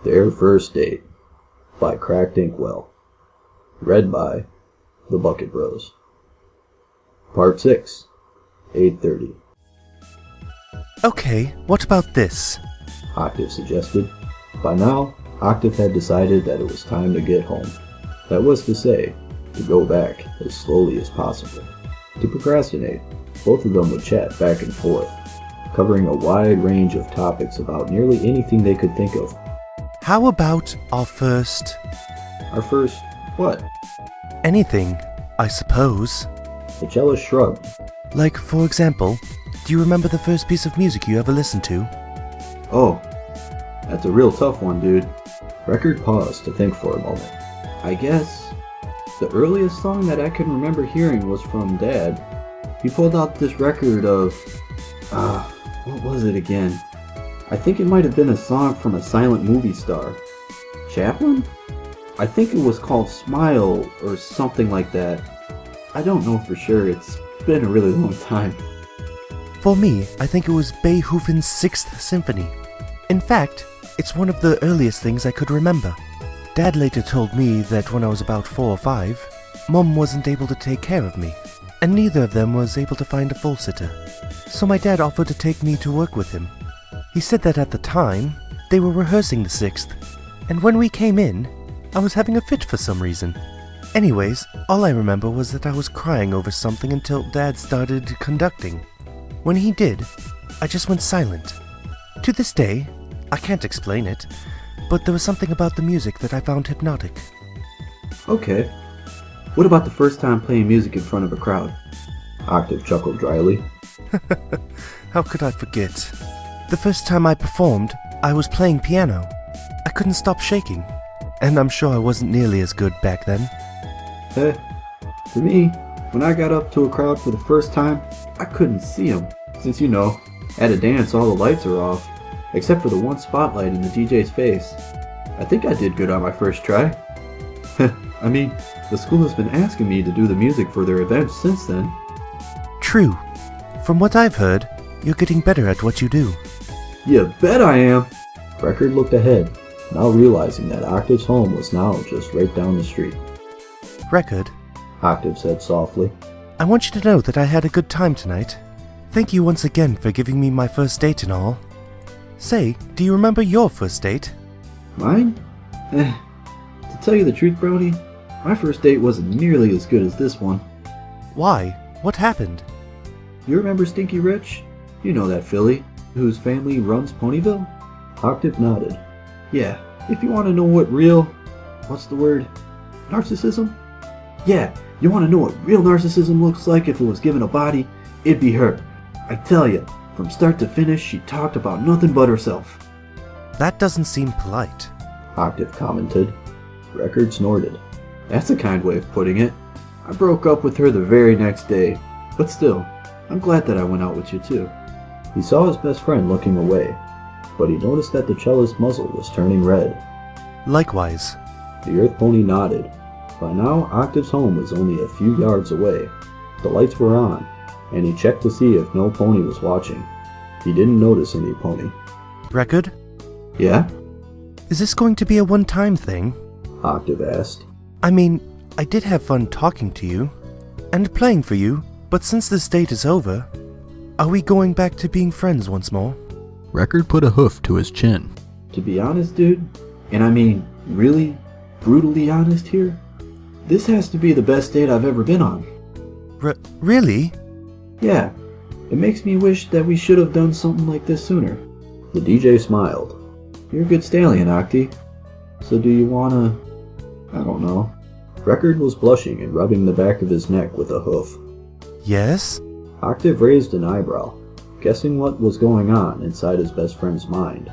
Their First Date by CrackedInkWell. Read by The Bucket Bros. Part 6, 8:30. Okay, what about this? Octave suggested. By now, Octave had decided that it was time to get home. That was to say, to go back as slowly as possible. To procrastinate, both of them would chat back and forth, covering a wide range of topics about nearly anything they could think of. How about our first... Our first what? anything, I suppose. The cellist shrugged. Like, for example, do you remember the first piece of music you ever listened to? Oh, that's a real tough one, dude. Record paused to think for a moment. I guess the earliest song that I can remember hearing was from Dad. He pulled out this record of... what was it again? I think it might have been a song from a silent movie star. Chaplin? I think it was called Smile or something like that. I don't know for sure, it's been a really long time. For me, I think it was Beethoven's Sixth Symphony. In fact, it's one of the earliest things I could remember. Dad later told me that when I was about 4 or 5, Mom wasn't able to take care of me, and neither of them was able to find a full sitter. So my dad offered to take me to work with him. He said that at the time, they were rehearsing the Sixth, and when we came in, I was having a fit for some reason. Anyways, all I remember was that I was crying over something until Dad started conducting. When he did, I just went silent. To this day, I can't explain it, but there was something about the music that I found hypnotic. Okay. What about the first time playing music in front of a crowd? Octave chuckled dryly. How could I forget? The first time I performed, I was playing piano. I couldn't stop shaking, and I'm sure I wasn't nearly as good back then. For me, when I got up to a crowd for the first time, I couldn't see them, since at a dance all the lights are off, except for the one spotlight in the DJ's face. I think I did good on my first try. I mean, the school has been asking me to do the music for their events since then. True. From what I've heard, you're getting better at what you do. You bet I am! Record looked ahead, now realizing that Octave's home was now just right down the street. Record, Octave said softly. I want you to know that I had a good time tonight. Thank you once again for giving me my first date and all. Say, do you remember your first date? Mine? To tell you the truth, Brody, my first date wasn't nearly as good as this one. Why? What happened? You remember Stinky Rich? You know that filly, whose family runs Ponyville? Octave nodded. Yeah, if you want to know what real... what's the word? Narcissism? Yeah, you want to know what real narcissism looks like if it was given a body? It'd be her. I tell you, from start to finish, she talked about nothing but herself. That doesn't seem polite, Octave commented. Record snorted. That's a kind way of putting it. I broke up with her the very next day, but still, I'm glad that I went out with you too. He saw his best friend looking away, but he noticed that the cellist's muzzle was turning red. Likewise. The Earth Pony nodded. By now, Octave's home was only a few yards away. The lights were on, and he checked to see if no pony was watching. He didn't notice any pony. Record? Yeah? Is this going to be a one-time thing? Octave asked. I mean, I did have fun talking to you, and playing for you, but since this date is over, are we going back to being friends once more? Record put a hoof to his chin. To be honest, dude, and I mean really, brutally honest here, this has to be the best date I've ever been on. Really? Yeah, it makes me wish that we should have done something like this sooner. The DJ smiled. You're a good stallion, Octi. So do you wanna... I don't know. Record was blushing and rubbing the back of his neck with a hoof. Yes? Octave raised an eyebrow, guessing what was going on inside his best friend's mind.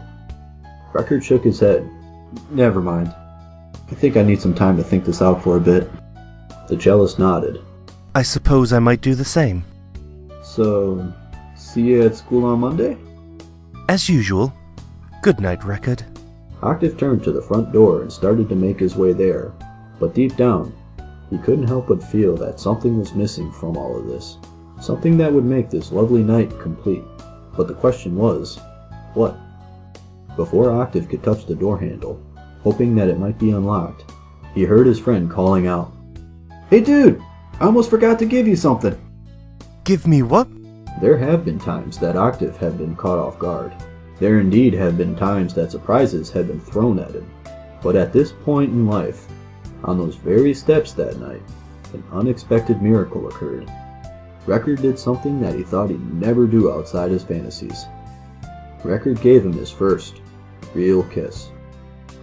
Record shook his head. Never mind. I think I need some time to think this out for a bit. The cellist nodded. I suppose I might do the same. So, see you at school on Monday? As usual. Good night, Record. Octave turned to the front door and started to make his way there, but deep down, he couldn't help but feel that something was missing from all of this. Something that would make this lovely night complete. But the question was, what? Before Octave could touch the door handle, hoping that it might be unlocked, he heard his friend calling out, "Hey dude, I almost forgot to give you something." Give me what? There have been times that Octave had been caught off guard. There indeed have been times that surprises had been thrown at him. But at this point in life, on those very steps that night, an unexpected miracle occurred. Record did something that he thought he'd never do outside his fantasies. Record gave him his first real kiss.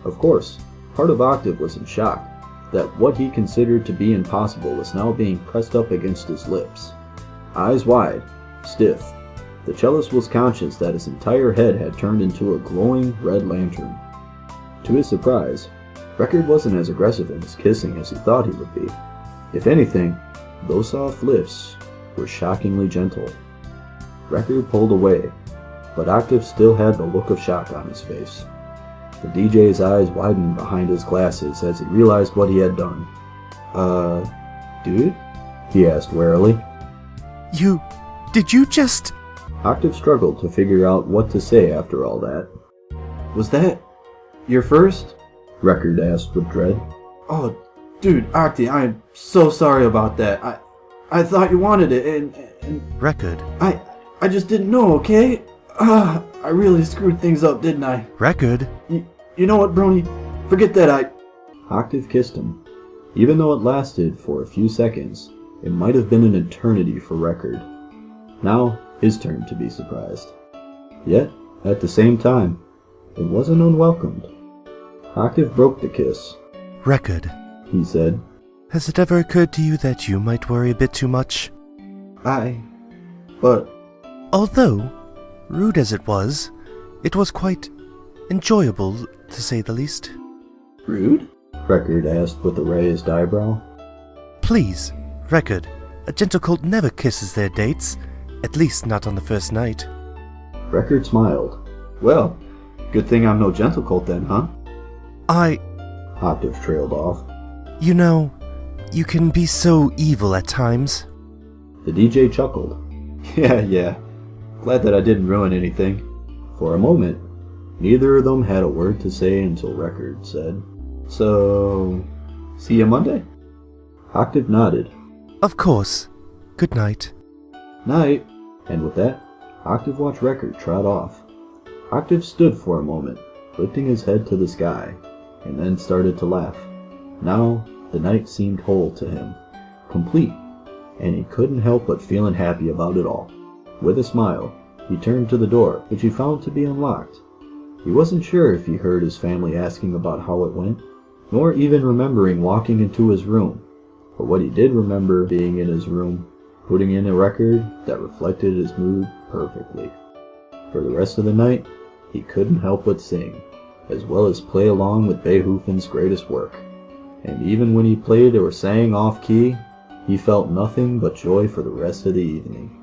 Of course, part of Octave was in shock that what he considered to be impossible was now being pressed up against his lips. Eyes wide, stiff, the cellist was conscious that his entire head had turned into a glowing red lantern. To his surprise, Record wasn't as aggressive in his kissing as he thought he would be. If anything, those soft lips were shockingly gentle. Record pulled away, but Octave still had the look of shock on his face. The DJ's eyes widened behind his glasses as he realized what he had done. Dude? He asked warily. Did you just... Octave struggled to figure out what to say after all that. Was that your first? Record asked with dread. Oh, dude, Octave, I am so sorry about that. I thought you wanted it, and Record. I just didn't know, okay? I really screwed things up, didn't I? Record. You know what, Brony? Forget that Octave kissed him. Even though it lasted for a few seconds, it might have been an eternity for Record. Now, his turn to be surprised. Yet, at the same time, it wasn't unwelcomed. Octave broke the kiss. Record. He said. Has it ever occurred to you that you might worry a bit too much? But... Although, rude as it was quite enjoyable, to say the least. Rude? Record asked with a raised eyebrow. Please, Record, a gentle colt never kisses their dates, at least not on the first night. Record smiled. Well, good thing I'm no gentle colt then, huh? Octave trailed off. You know, you can be so evil at times. The DJ chuckled. Yeah. Glad that I didn't ruin anything. For a moment, neither of them had a word to say until Record said, "So, see you Monday?" Octave nodded. Of course. Good night. Night. And with that, Octave watched Record trot off. Octave stood for a moment, lifting his head to the sky, and then started to laugh. Now, the night seemed whole to him, complete, and he couldn't help but feeling happy about it all. With a smile, he turned to the door, which he found to be unlocked. He wasn't sure if he heard his family asking about how it went, nor even remembering walking into his room. But what he did remember being in his room, putting in a record that reflected his mood perfectly. For the rest of the night, he couldn't help but sing, as well as play along with Beethoven's greatest work. And even when he played or sang off-key, he felt nothing but joy for the rest of the evening.